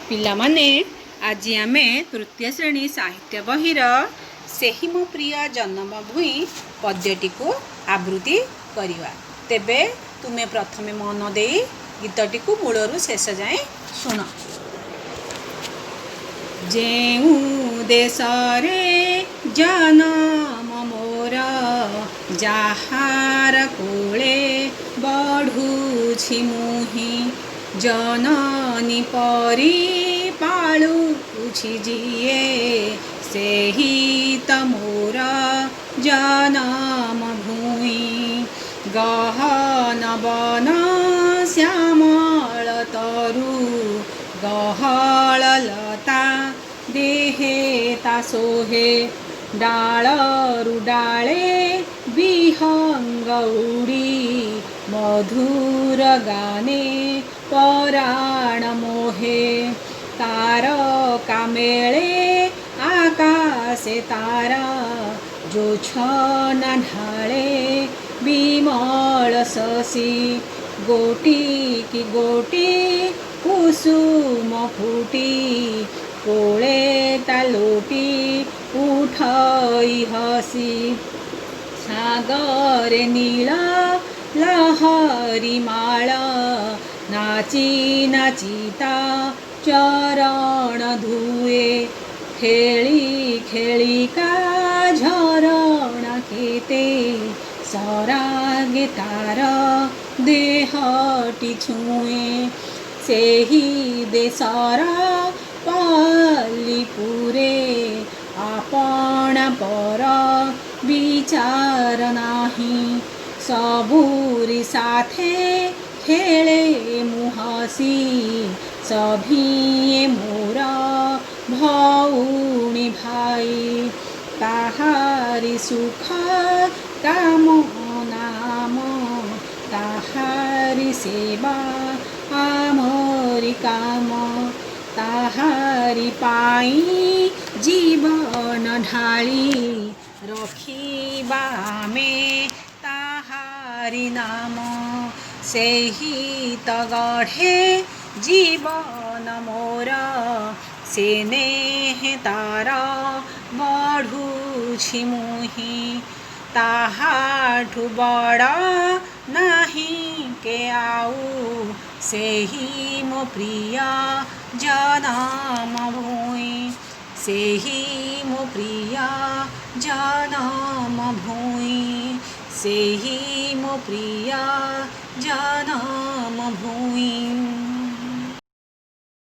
पिलामाने आज आमे तृतीय श्रेणी साहित्य बहिर सेहि मो प्रिय जन्मभूमि पद्यटी को आवृत्ति करिवा। तेबे तुमे प्रथमे मन दे गीतटी को मूलरू शेष जाए शुण। जेउ देशरे जन्म मोर जहार कोले बढ़ुछि मुहि जननी परी पालुछि जिए सेहि त मोर जन्म भूमि गहन वन श्यामल तरु गहल लता देहे ता सोहे डालरु डाले विहंग उड़ी मधुर गाने पराण मोहे तारका मेले आकाशे तारा जोछना ढाले विमल शशि गोटी की गोटी कुसुम फूटी कोले तालोटी उठई हसी सागर नीला लहरी माला नाची नाचिता चरण धुए खेली खेलिका झरणा केते सरागे तार देहटी छुए सेहि देशर पल्लीपुरे आपणा पर विचार नाही सबुरी साथे खेले मुहसी सभिए मोर भौणी भाई ताहारी सुख काम नाम ताहारी सेवा आमरी काम ताहारी पाई जीवन ढाली रखिबा आमे ताहारी नाम सेहि त गढ़े जीवन मोर सेनेह तार बढ़ुछि मुहि ताहाठु बड़ नाही के आउ सेहि मो प्रिय जन्म भूमि सेहि मो प्रिय जन्म भूमि सेहि मो प्रिय जन्म भूमि।